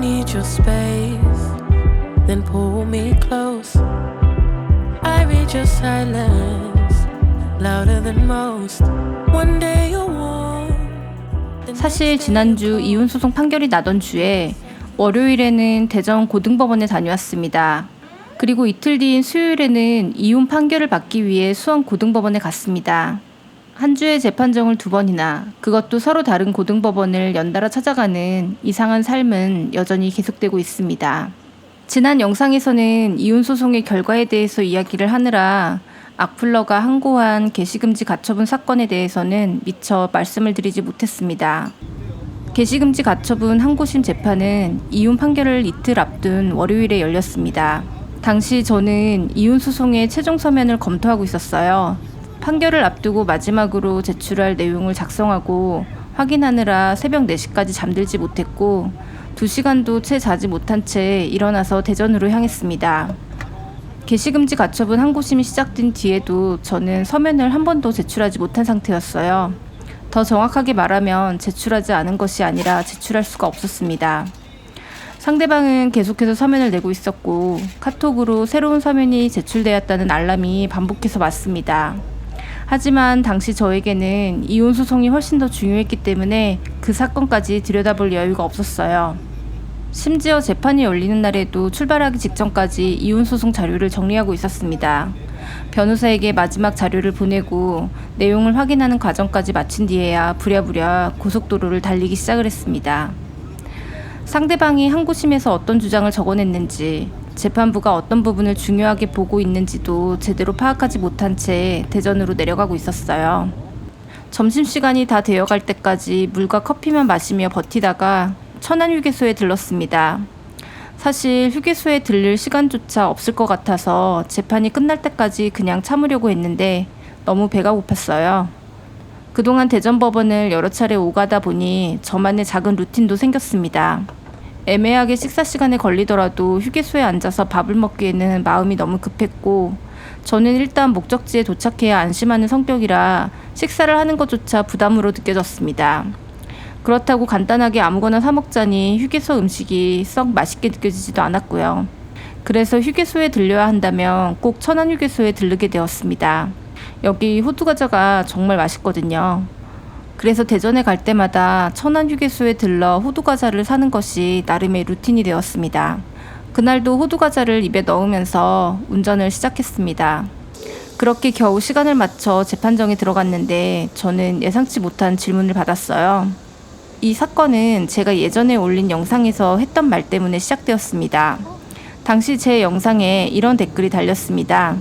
need your space, then pull me close. I read your silence, louder than most. One day you'll want. 사실 지난주 이혼소송 판결이 나던 주에 월요일에는 대전 고등법원에 다녀왔습니다. 그리고 이틀 뒤인 수요일에는 이혼 판결을 받기 위해 수원 고등법원에 갔습니다. 한 주에 재판정을 2번이나, 그것도 서로 다른 고등법원을 연달아 찾아가는 이상한 삶은 여전히 계속되고 있습니다. 지난 영상에서는 이혼소송의 결과에 대해서 이야기를 하느라 악플러가 항고한 게시금지 가처분 사건에 대해서는 미처 말씀을 드리지 못했습니다. 게시금지 가처분 항고심 재판은 이혼 판결을 이틀 앞둔 월요일에 열렸습니다. 당시 저는 이혼소송의 최종 서면을 검토하고 있었어요. 판결을 앞두고 마지막으로 제출할 내용을 작성하고 확인하느라 새벽 4시까지 잠들지 못했고 2시간도 채 자지 못한 채 일어나서 대전으로 향했습니다. 게시금지 가처분 항고심이 시작된 뒤에도 저는 서면을 한 번도 제출하지 못한 상태였어요. 더 정확하게 말하면 제출하지 않은 것이 아니라 제출할 수가 없었습니다. 상대방은 계속해서 서면을 내고 있었고 카톡으로 새로운 서면이 제출되었다는 알람이 반복해서 왔습니다. 하지만 당시 저에게는 이혼소송이 훨씬 더 중요했기 때문에 그 사건까지 들여다볼 여유가 없었어요. 심지어 재판이 열리는 날에도 출발하기 직전까지 이혼소송 자료를 정리하고 있었습니다. 변호사에게 마지막 자료를 보내고 내용을 확인하는 과정까지 마친 뒤에야 부랴부랴 고속도로를 달리기 시작을 했습니다. 상대방이 항고심에서 어떤 주장을 적어냈는지, 재판부가 어떤 부분을 중요하게 보고 있는지도 제대로 파악하지 못한 채 대전으로 내려가고 있었어요. 점심시간이 다 되어갈 때까지 물과 커피만 마시며 버티다가 천안휴게소에 들렀습니다. 사실 휴게소에 들릴 시간조차 없을 것 같아서 재판이 끝날 때까지 그냥 참으려고 했는데 너무 배가 고팠어요. 그동안 대전법원을 여러 차례 오가다 보니 저만의 작은 루틴도 생겼습니다. 애매하게 식사 시간에 걸리더라도 휴게소에 앉아서 밥을 먹기에는 마음이 너무 급했고 저는 일단 목적지에 도착해야 안심하는 성격이라 식사를 하는 것조차 부담으로 느껴졌습니다. 그렇다고 간단하게 아무거나 사 먹자니 휴게소 음식이 썩 맛있게 느껴지지도 않았고요. 그래서 휴게소에 들려야 한다면 꼭 천안휴게소에 들르게 되었습니다. 여기 호두과자가 정말 맛있거든요. 그래서 대전에 갈 때마다 천안휴게소에 들러 호두과자를 사는 것이 나름의 루틴이 되었습니다. 그날도 호두과자를 입에 넣으면서 운전을 시작했습니다. 그렇게 겨우 시간을 맞춰 재판정에 들어갔는데 저는 예상치 못한 질문을 받았어요. 이 사건은 제가 예전에 올린 영상에서 했던 말 때문에 시작되었습니다. 당시 제 영상에 이런 댓글이 달렸습니다.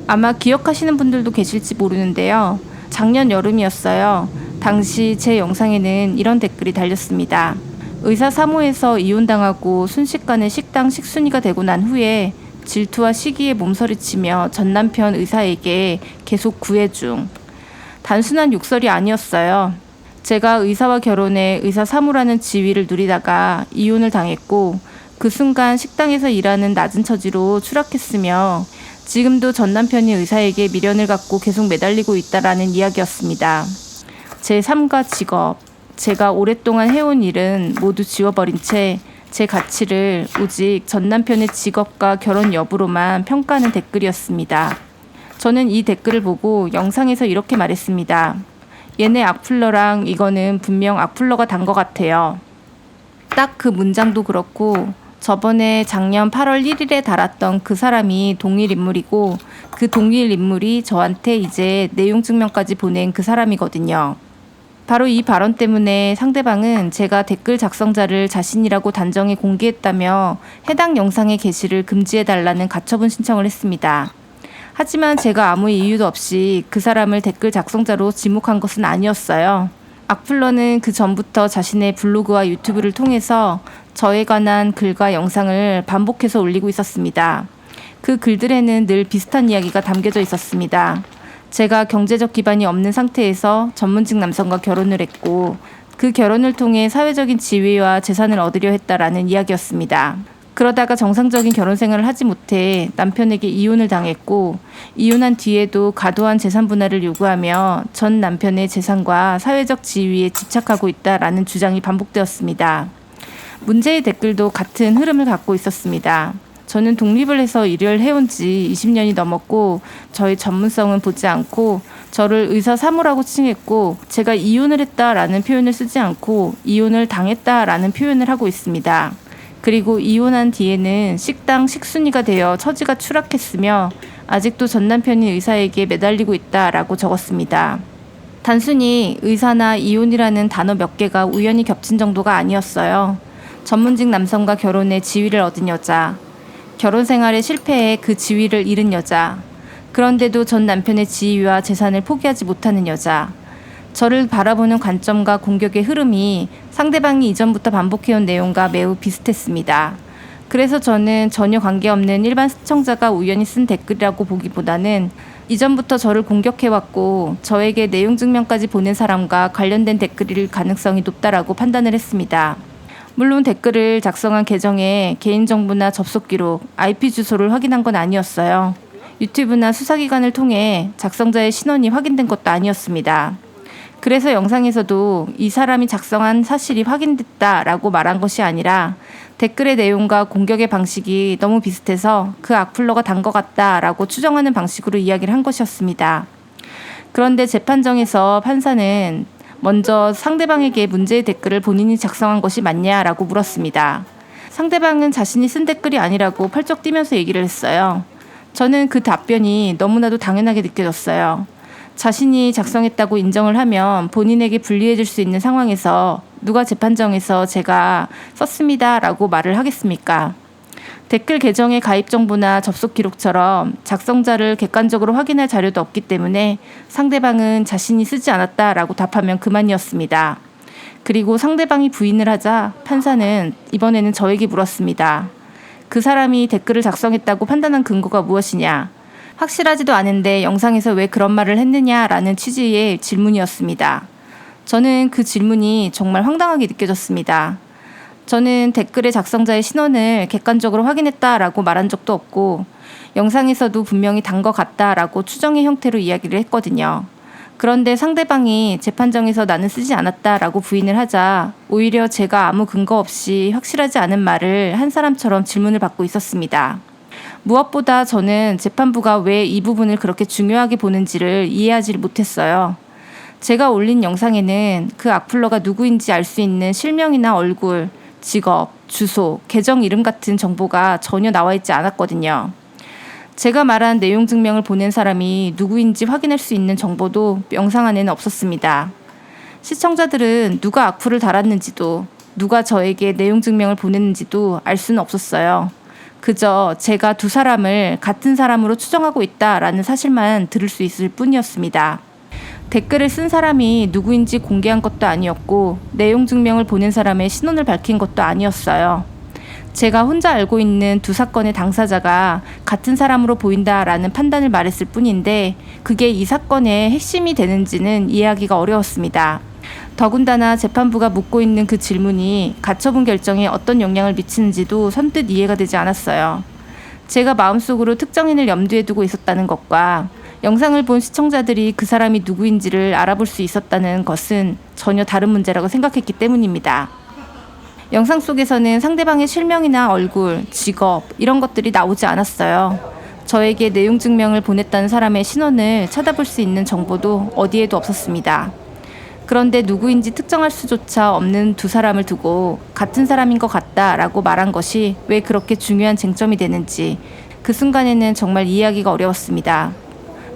아마 기억하시는 분들도 계실지 모르는데요. 작년 여름이었어요. 당시 제 영상에는 이런 댓글이 달렸습니다. 의사 사무에서 이혼당하고 순식간에 식당 식순이가 되고 난 후에 질투와 시기에 몸서리치며 전 남편 의사에게 계속 구애 중. 단순한 욕설이 아니었어요. 제가 의사와 결혼해 의사 사무라는 지위를 누리다가 이혼을 당했고 그 순간 식당에서 일하는 낮은 처지로 추락했으며 지금도 전 남편이 의사에게 미련을 갖고 계속 매달리고 있다라는 이야기였습니다. 제 삶과 직업, 제가 오랫동안 해온 일은 모두 지워버린 채 제 가치를 오직 전 남편의 직업과 결혼 여부로만 평가하는 댓글이었습니다. 저는 이 댓글을 보고 영상에서 이렇게 말했습니다. 얘네 악플러랑 이거는 분명 악플러가 단 것 같아요. 딱 그 문장도 그렇고 저번에 작년 8월 1일에 달았던 그 사람이 동일 인물이고 그 동일 인물이 저한테 이제 내용 증명까지 보낸 그 사람이거든요. 바로 이 발언 때문에 상대방은 제가 댓글 작성자를 자신이라고 단정해 공개했다며 해당 영상의 게시를 금지해달라는 가처분 신청을 했습니다. 하지만 제가 아무 이유도 없이 그 사람을 댓글 작성자로 지목한 것은 아니었어요. 악플러는 그 전부터 자신의 블로그와 유튜브를 통해서 저에 관한 글과 영상을 반복해서 올리고 있었습니다. 그 글들에는 늘 비슷한 이야기가 담겨져 있었습니다. 제가 경제적 기반이 없는 상태에서 전문직 남성과 결혼을 했고 그 결혼을 통해 사회적인 지위와 재산을 얻으려 했다라는 이야기였습니다. 그러다가 정상적인 결혼 생활을 하지 못해 남편에게 이혼을 당했고 이혼한 뒤에도 과도한 재산 분할을 요구하며 전 남편의 재산과 사회적 지위에 집착하고 있다라는 주장이 반복되었습니다. 문제의 댓글도 같은 흐름을 갖고 있었습니다. 저는 독립을 해서 일을 해온 지 20년이 넘었고 저의 전문성은 보지 않고 저를 의사 사무라고 칭했고 제가 이혼을 했다라는 표현을 쓰지 않고 이혼을 당했다라는 표현을 하고 있습니다. 그리고 이혼한 뒤에는 식당 식순이가 되어 처지가 추락했으며 아직도 전 남편이 의사에게 매달리고 있다라고 적었습니다. 단순히 의사나 이혼이라는 단어 몇 개가 우연히 겹친 정도가 아니었어요. 전문직 남성과 결혼해 지위를 얻은 여자, 결혼 생활에 실패해 그 지위를 잃은 여자, 그런데도 전 남편의 지위와 재산을 포기하지 못하는 여자, 저를 바라보는 관점과 공격의 흐름이 상대방이 이전부터 반복해온 내용과 매우 비슷했습니다. 그래서 저는 전혀 관계없는 일반 시청자가 우연히 쓴 댓글이라고 보기보다는 이전부터 저를 공격해왔고 저에게 내용 증명까지 보낸 사람과 관련된 댓글일 가능성이 높다라고 판단을 했습니다. 물론 댓글을 작성한 계정에 개인정보나 접속기록, IP 주소를 확인한 건 아니었어요. 유튜브나 수사기관을 통해 작성자의 신원이 확인된 것도 아니었습니다. 그래서 영상에서도 이 사람이 작성한 사실이 확인됐다라고 말한 것이 아니라 댓글의 내용과 공격의 방식이 너무 비슷해서 그 악플러가 단 것 같다라고 추정하는 방식으로 이야기를 한 것이었습니다. 그런데 재판정에서 판사는 먼저 상대방에게 문제의 댓글을 본인이 작성한 것이 맞냐라고 물었습니다. 상대방은 자신이 쓴 댓글이 아니라고 펄쩍 뛰면서 얘기를 했어요. 저는 그 답변이 너무나도 당연하게 느껴졌어요. 자신이 작성했다고 인정을 하면 본인에게 불리해질 수 있는 상황에서 누가 재판정에서 제가 썼습니다라고 말을 하겠습니까? 댓글 계정의 가입 정보나 접속 기록처럼 작성자를 객관적으로 확인할 자료도 없기 때문에 상대방은 자신이 쓰지 않았다라고 답하면 그만이었습니다. 그리고 상대방이 부인을 하자 판사는 이번에는 저에게 물었습니다. 그 사람이 댓글을 작성했다고 판단한 근거가 무엇이냐? 확실하지도 않은데 영상에서 왜 그런 말을 했느냐라는 취지의 질문이었습니다. 저는 그 질문이 정말 황당하게 느껴졌습니다. 저는 댓글의 작성자의 신원을 객관적으로 확인했다라고 말한 적도 없고 영상에서도 분명히 단 것 같다라고 추정의 형태로 이야기를 했거든요. 그런데 상대방이 재판정에서 나는 쓰지 않았다라고 부인을 하자 오히려 제가 아무 근거 없이 확실하지 않은 말을 한 사람처럼 질문을 받고 있었습니다. 무엇보다 저는 재판부가 왜 이 부분을 그렇게 중요하게 보는지를 이해하지 못했어요. 제가 올린 영상에는 그 악플러가 누구인지 알 수 있는 실명이나 얼굴, 직업, 주소, 계정 이름 같은 정보가 전혀 나와 있지 않았거든요. 제가 말한 내용 증명을 보낸 사람이 누구인지 확인할 수 있는 정보도 영상 안에는 없었습니다. 시청자들은 누가 악플을 달았는지도 누가 저에게 내용 증명을 보냈는지도 알 수는 없었어요. 그저 제가 두 사람을 같은 사람으로 추정하고 있다라는 사실만 들을 수 있을 뿐이었습니다. 댓글을 쓴 사람이 누구인지 공개한 것도 아니었고 내용 증명을 보낸 사람의 신원을 밝힌 것도 아니었어요. 제가 혼자 알고 있는 두 사건의 당사자가 같은 사람으로 보인다라는 판단을 말했을 뿐인데 그게 이 사건의 핵심이 되는지는 이해하기가 어려웠습니다. 더군다나 재판부가 묻고 있는 그 질문이 가처분 결정에 어떤 영향을 미치는지도 선뜻 이해가 되지 않았어요. 제가 마음속으로 특정인을 염두에 두고 있었다는 것과 영상을 본 시청자들이 그 사람이 누구인지를 알아볼 수 있었다는 것은 전혀 다른 문제라고 생각했기 때문입니다. 영상 속에서는 상대방의 실명이나 얼굴, 직업 이런 것들이 나오지 않았어요. 저에게 내용 증명을 보냈다는 사람의 신원을 찾아볼 수 있는 정보도 어디에도 없었습니다. 그런데 누구인지 특정할 수조차 없는 두 사람을 두고 같은 사람인 것 같다라고 말한 것이 왜 그렇게 중요한 쟁점이 되는지 그 순간에는 정말 이해하기가 어려웠습니다.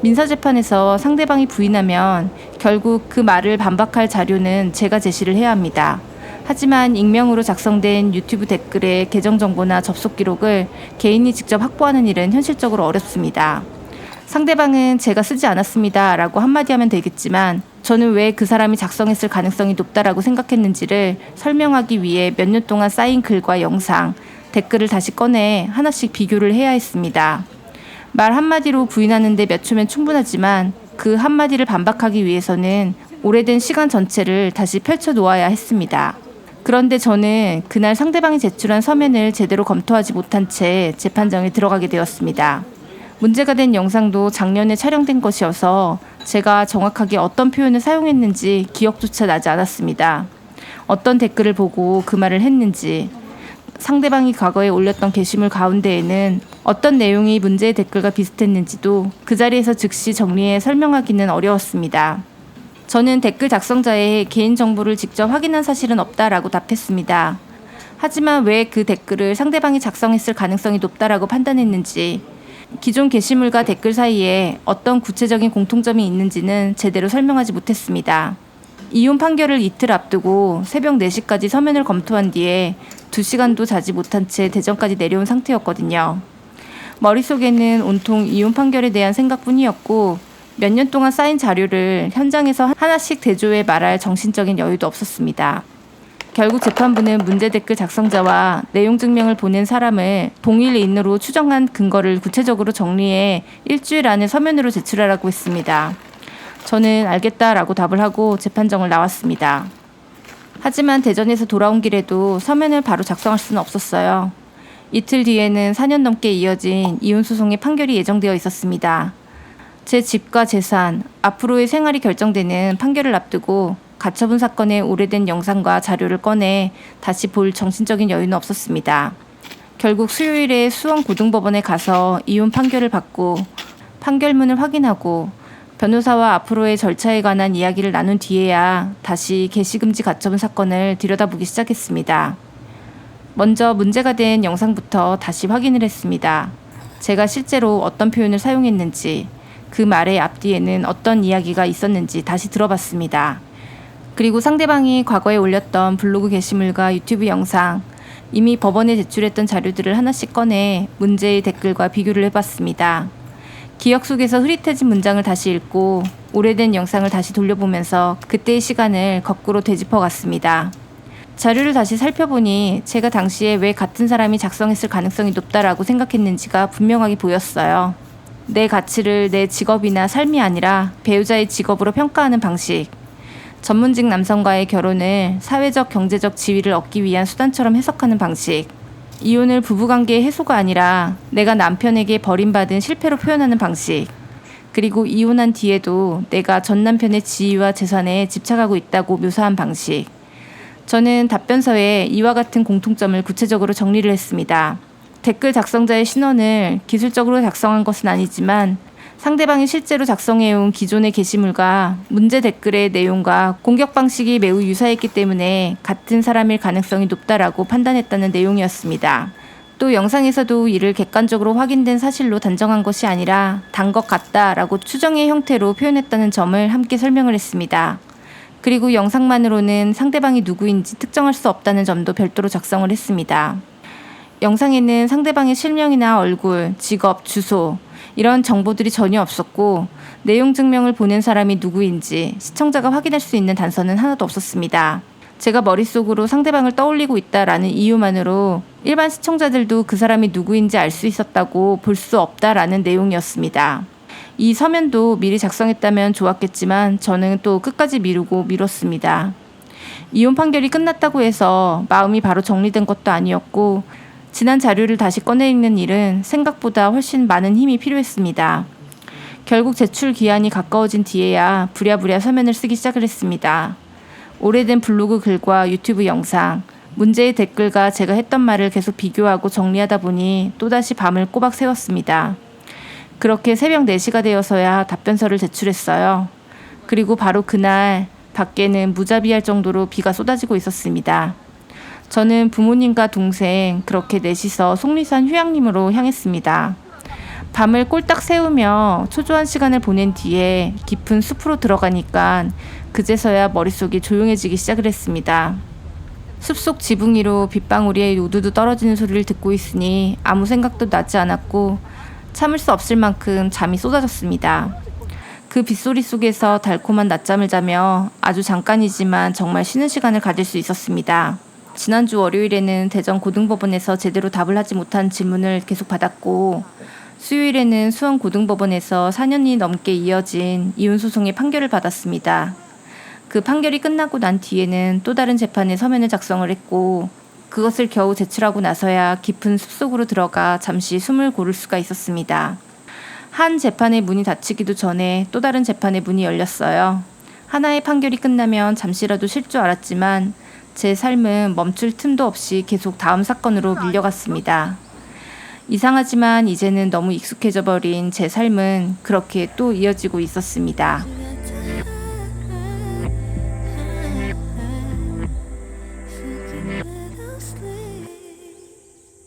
민사재판에서 상대방이 부인하면 결국 그 말을 반박할 자료는 제가 제시를 해야 합니다. 하지만 익명으로 작성된 유튜브 댓글의 계정 정보나 접속 기록을 개인이 직접 확보하는 일은 현실적으로 어렵습니다. 상대방은 제가 쓰지 않았습니다 라고 한마디 하면 되겠지만 저는 왜 그 사람이 작성했을 가능성이 높다라고 생각했는지를 설명하기 위해 몇 년 동안 쌓인 글과 영상, 댓글을 다시 꺼내 하나씩 비교를 해야 했습니다. 말 한마디로 부인하는데 몇 초면 충분하지만 그 한마디를 반박하기 위해서는 오래된 시간 전체를 다시 펼쳐 놓아야 했습니다. 그런데 저는 그날 상대방이 제출한 서면을 제대로 검토하지 못한 채 재판정에 들어가게 되었습니다. 문제가 된 영상도 작년에 촬영된 것이어서 제가 정확하게 어떤 표현을 사용했는지 기억조차 나지 않았습니다. 어떤 댓글을 보고 그 말을 했는지, 상대방이 과거에 올렸던 게시물 가운데에는 어떤 내용이 문제의 댓글과 비슷했는지도 그 자리에서 즉시 정리해 설명하기는 어려웠습니다. 저는 댓글 작성자의 개인정보를 직접 확인한 사실은 없다라고 답했습니다. 하지만 왜 그 댓글을 상대방이 작성했을 가능성이 높다라고 판단했는지, 기존 게시물과 댓글 사이에 어떤 구체적인 공통점이 있는지는 제대로 설명하지 못했습니다. 이혼 판결을 이틀 앞두고 새벽 4시까지 서면을 검토한 뒤에 2시간도 자지 못한 채 대전까지 내려온 상태였거든요. 머릿속에는 온통 이혼 판결에 대한 생각뿐이었고 몇 년 동안 쌓인 자료를 현장에서 하나씩 대조해 말할 정신적인 여유도 없었습니다. 결국 재판부는 문제 댓글 작성자와 내용 증명을 보낸 사람을 동일인으로 추정한 근거를 구체적으로 정리해 일주일 안에 서면으로 제출하라고 했습니다. 저는 알겠다라고 답을 하고 재판정을 나왔습니다. 하지만 대전에서 돌아온 길에도 서면을 바로 작성할 수는 없었어요. 이틀 뒤에는 4년 넘게 이어진 이혼 소송의 판결이 예정되어 있었습니다. 제 집과 재산, 앞으로의 생활이 결정되는 판결을 앞두고 가처분 사건의 오래된 영상과 자료를 꺼내 다시 볼 정신적인 여유는 없었습니다. 결국 수요일에 수원고등법원에 가서 이혼 판결을 받고 판결문을 확인하고 변호사와 앞으로의 절차에 관한 이야기를 나눈 뒤에야 다시 게시금지 가처분 사건을 들여다보기 시작했습니다. 먼저 문제가 된 영상부터 다시 확인을 했습니다. 제가 실제로 어떤 표현을 사용했는지, 그 말의 앞뒤에는 어떤 이야기가 있었는지 다시 들어봤습니다. 그리고 상대방이 과거에 올렸던 블로그 게시물과 유튜브 영상, 이미 법원에 제출했던 자료들을 하나씩 꺼내 문제의 댓글과 비교를 해봤습니다. 기억 속에서 흐릿해진 문장을 다시 읽고 오래된 영상을 다시 돌려보면서 그때의 시간을 거꾸로 되짚어갔습니다. 자료를 다시 살펴보니 제가 당시에 왜 같은 사람이 작성했을 가능성이 높다라고 생각했는지가 분명하게 보였어요. 내 가치를 내 직업이나 삶이 아니라 배우자의 직업으로 평가하는 방식, 전문직 남성과의 결혼을 사회적 경제적 지위를 얻기 위한 수단처럼 해석하는 방식, 이혼을 부부관계의 해소가 아니라 내가 남편에게 버림받은 실패로 표현하는 방식, 그리고 이혼한 뒤에도 내가 전 남편의 지위와 재산에 집착하고 있다고 묘사한 방식. 저는 답변서에 이와 같은 공통점을 구체적으로 정리를 했습니다. 댓글 작성자의 신원을 기술적으로 작성한 것은 아니지만 상대방이 실제로 작성해온 기존의 게시물과 문제 댓글의 내용과 공격 방식이 매우 유사했기 때문에 같은 사람일 가능성이 높다라고 판단했다는 내용이었습니다. 또 영상에서도 이를 객관적으로 확인된 사실로 단정한 것이 아니라 단 것 같다라고 추정의 형태로 표현했다는 점을 함께 설명을 했습니다. 그리고 영상만으로는 상대방이 누구인지 특정할 수 없다는 점도 별도로 작성을 했습니다. 영상에는 상대방의 실명이나 얼굴, 직업, 주소 이런 정보들이 전혀 없었고 내용 증명을 보낸 사람이 누구인지 시청자가 확인할 수 있는 단서는 하나도 없었습니다. 제가 머릿속으로 상대방을 떠올리고 있다라는 이유만으로 일반 시청자들도 그 사람이 누구인지 알 수 있었다고 볼 수 없다라는 내용이었습니다. 이 서면도 미리 작성했다면 좋았겠지만 저는 또 끝까지 미루고 미뤘습니다. 이혼 판결이 끝났다고 해서 마음이 바로 정리된 것도 아니었고 지난 자료를 다시 꺼내 읽는 일은 생각보다 훨씬 많은 힘이 필요했습니다. 결국 제출 기한이 가까워진 뒤에야 부랴부랴 서면을 쓰기 시작을 했습니다. 오래된 블로그 글과 유튜브 영상, 문제의 댓글과 제가 했던 말을 계속 비교하고 정리하다 보니 또다시 밤을 꼬박 새웠습니다. 그렇게 새벽 4시가 되어서야 답변서를 제출했어요. 그리고 바로 그날 밖에는 무자비할 정도로 비가 쏟아지고 있었습니다. 저는 부모님과 동생 그렇게 넷이서 속리산 휴양림으로 향했습니다. 밤을 꼴딱 새우며 초조한 시간을 보낸 뒤에 깊은 숲으로 들어가니까 그제서야 머릿속이 조용해지기 시작을 했습니다. 숲속 지붕 위로 빗방울이 우두두 떨어지는 소리를 듣고 있으니 아무 생각도 나지 않았고 참을 수 없을 만큼 잠이 쏟아졌습니다. 그 빗소리 속에서 달콤한 낮잠을 자며 아주 잠깐이지만 정말 쉬는 시간을 가질 수 있었습니다. 지난주 월요일에는 대전 고등법원에서 제대로 답을 하지 못한 질문을 계속 받았고 수요일에는 수원 고등법원에서 4년이 넘게 이어진 이혼 소송의 판결을 받았습니다. 그 판결이 끝나고 난 뒤에는 또 다른 재판에 서면을 작성을 했고 그것을 겨우 제출하고 나서야 깊은 숲속으로 들어가 잠시 숨을 고를 수가 있었습니다. 한 재판의 문이 닫히기도 전에 또 다른 재판의 문이 열렸어요. 하나의 판결이 끝나면 잠시라도 쉴 줄 알았지만 제 삶은 멈출 틈도 없이 계속 다음 사건으로 밀려갔습니다. 이상하지만 이제는 너무 익숙해져 버린 제 삶은 그렇게 또 이어지고 있었습니다.